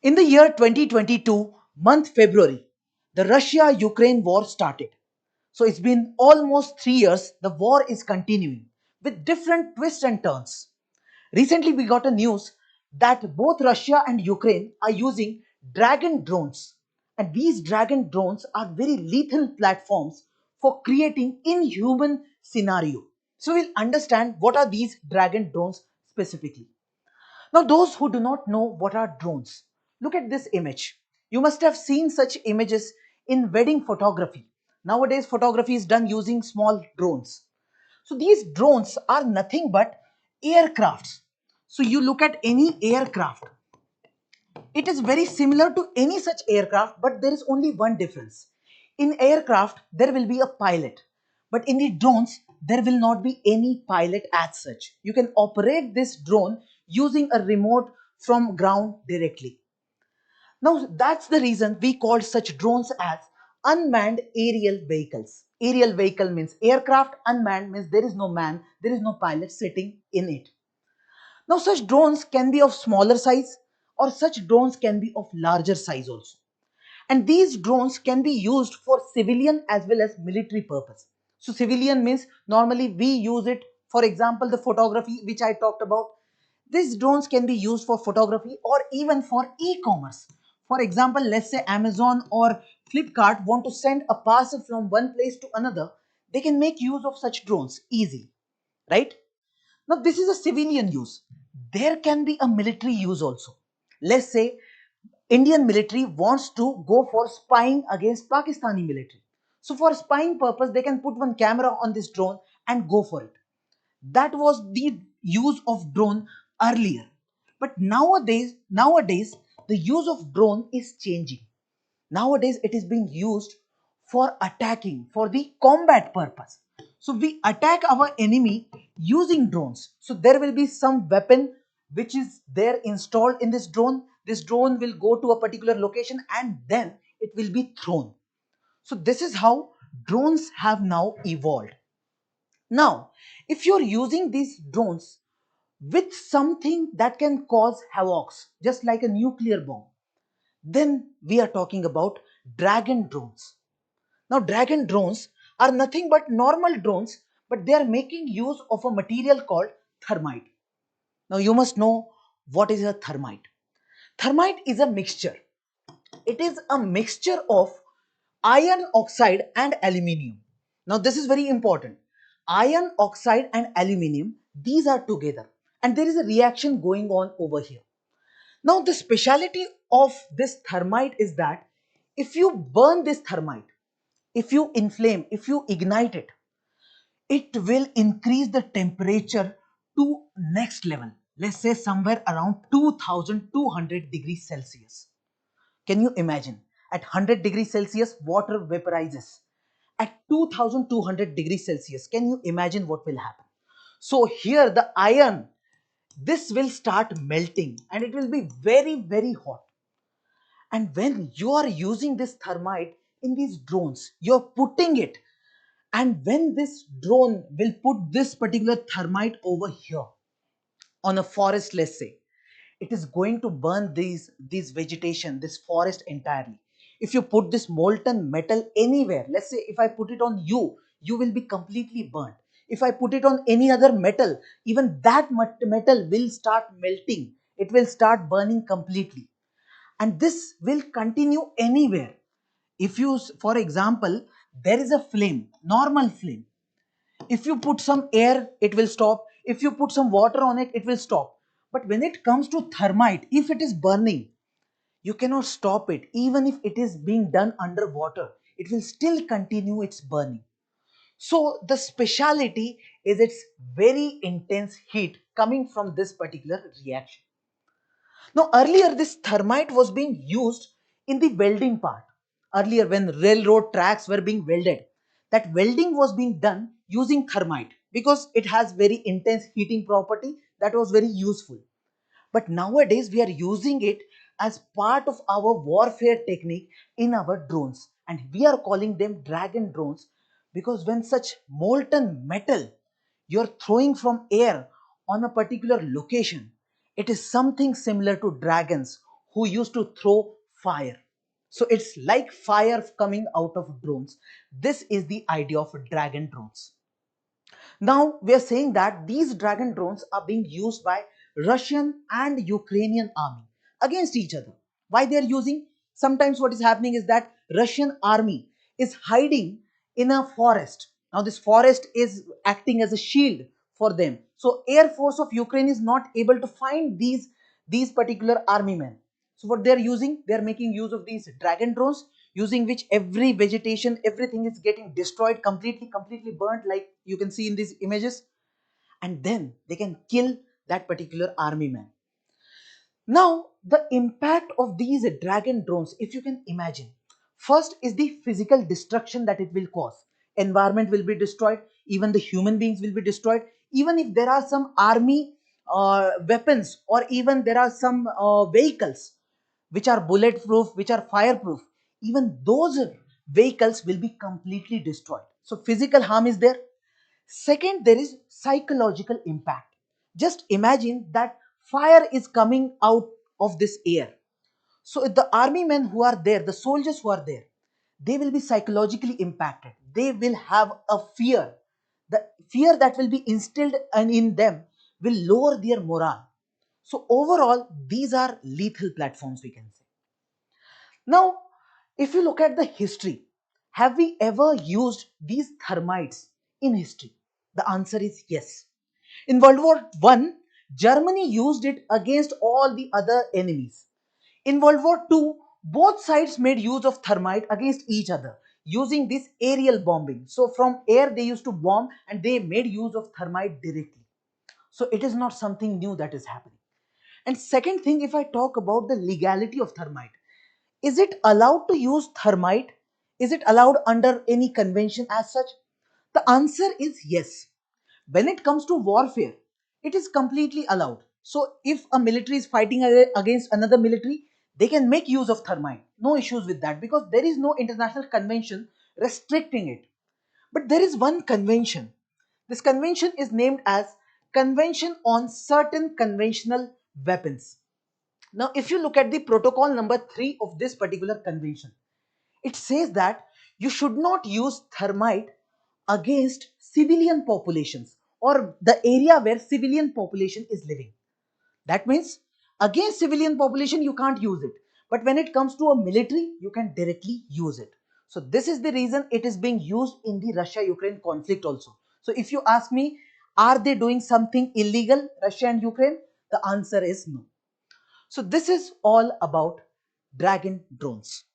In the year 2022, month February, the Russia-Ukraine war started. So it's been almost 3 years, the war is continuing with different twists and turns. Recently, we got a news that both Russia and Ukraine are using Dragon drones. And these Dragon drones are very lethal platforms for creating inhuman scenario. So we'll understand what are these Dragon drones specifically. Now, those who do not know what are drones, look at this image. You must have seen such images in wedding photography. Nowadays, photography is done using small drones. So these drones are nothing but aircrafts. So you look at any aircraft, it is very similar to any such aircraft, but there is only one difference. In aircraft, there will be a pilot, but in the drones, there will not be any pilot as such. You can operate this drone using a remote from ground directly. Now, that's the reason we call such drones as unmanned aerial vehicles. Aerial vehicle means aircraft, unmanned means there is no man, there is no pilot sitting in it. Now, such drones can be of smaller size or such drones can be of larger size also. And these drones can be used for civilian as well as military purpose. So civilian means normally we use it, for example, the photography which I talked about. These drones can be used for photography or even for e-commerce. For example, let's say Amazon or Flipkart want to send a parcel from one place to another. They can make use of such drones easily, right? Now, this is a civilian use. There can be a military use also. Let's say Indian military wants to go for spying against Pakistani military. So for spying purpose, they can put one camera on this drone and go for it. That was the use of drone earlier. But nowadays, the use of drone is changing. Nowadays, it is being used for attacking, for the combat purpose. So we attack our enemy using drones. So there will be some weapon which is there installed in this drone. This drone will go to a particular location and then it will be thrown. So this is how drones have now evolved. Now, if you're using these drones with something that can cause havocs, just like a nuclear bomb, then we are talking about Dragon drones. Now, Dragon drones are nothing but normal drones, but they are making use of a material called thermite. Now, you must know what is a thermite. Thermite is a mixture. It is a mixture of iron oxide and aluminium. Now, this is very important. Iron oxide and aluminium, these are together, and there is a reaction going on over here. Now, the speciality of this thermite is that if you burn this thermite, if you inflame, if you ignite it, it will increase the temperature to next level. Let's say somewhere around 2200 degrees Celsius. Can you imagine? At 100 degrees Celsius, water vaporizes. At 2200 degrees Celsius, can you imagine what will happen? So here the iron, this will start melting and it will be very, very hot. And when you are using this thermite in these drones, you're putting it. And when this drone will put this particular thermite over here on a forest, let's say, it is going to burn these vegetation, this forest entirely. If you put this molten metal anywhere, let's say if I put it on you, you will be completely burnt. If I put it on any other metal, even that metal will start melting. It will start burning completely. And this will continue anywhere. If you, for example, there is a flame, normal flame. If you put some air, it will stop. If you put some water on it, it will stop. But when it comes to thermite, if it is burning, you cannot stop it. Even if it is being done underwater, it will still continue its burning. So the speciality is its very intense heat coming from this particular reaction. Now, earlier this thermite was being used in the welding part. Earlier, when railroad tracks were being welded, that welding was being done using thermite because it has very intense heating property that was very useful. But nowadays, we are using it as part of our warfare technique in our drones. And we are calling them Dragon drones because when such molten metal you're throwing from air on a particular location, it is something similar to dragons who used to throw fire. So it's like fire coming out of drones. This is the idea of dragon drones. Now we are saying that these dragon drones are being used by Russian and Ukrainian army against each other. Why they are using? Sometimes what is happening is that Russian army is hiding in a forest. Now this forest is acting as a shield for them. So Air Force of Ukraine is not able to find these particular army men. So what they are using, they are making use of these dragon drones, using which every vegetation, everything is getting destroyed, completely burnt, like you can see in these images, and then they can kill that particular army man. Now the impact of these dragon drones, if you can imagine, first is the physical destruction that it will cause. Environment will be destroyed, even the human beings will be destroyed. Even if there are some army weapons, or even there are some vehicles which are bulletproof, which are fireproof, even those vehicles will be completely destroyed. So physical harm is there. Second, there is psychological impact. Just imagine that fire is coming out of this air. So the army men who are there, the soldiers who are there, they will be psychologically impacted. They will have a fear. The fear that will be instilled in them will lower their morale. So overall, these are lethal platforms, we can say. Now, if you look at the history, have we ever used these thermites in history? The answer is yes. In World War I, Germany used it against all the other enemies. In World War II, both sides made use of thermite against each other using this aerial bombing. So from air they used to bomb and they made use of thermite directly. So it is not something new that is happening. And second thing, if I talk about the legality of thermite, is it allowed to use thermite? Is it allowed under any convention as such? The answer is yes. When it comes to warfare, it is completely allowed. So if a military is fighting against another military, they can make use of thermite. No issues with that, because there is no international convention restricting it. But there is one convention. This convention is named as Convention on Certain Conventional Weapons. Now, if you look at the protocol number 3 of this particular convention, it says that you should not use thermite against civilian populations, or the area where civilian population is living. That means against civilian population you can't use it, but when it comes to a military you can directly use it. So this is the reason it is being used in the Russia Ukraine conflict also. So if you ask me, are they doing something illegal, Russia and Ukraine? The answer is no. So this is all about dragon drones.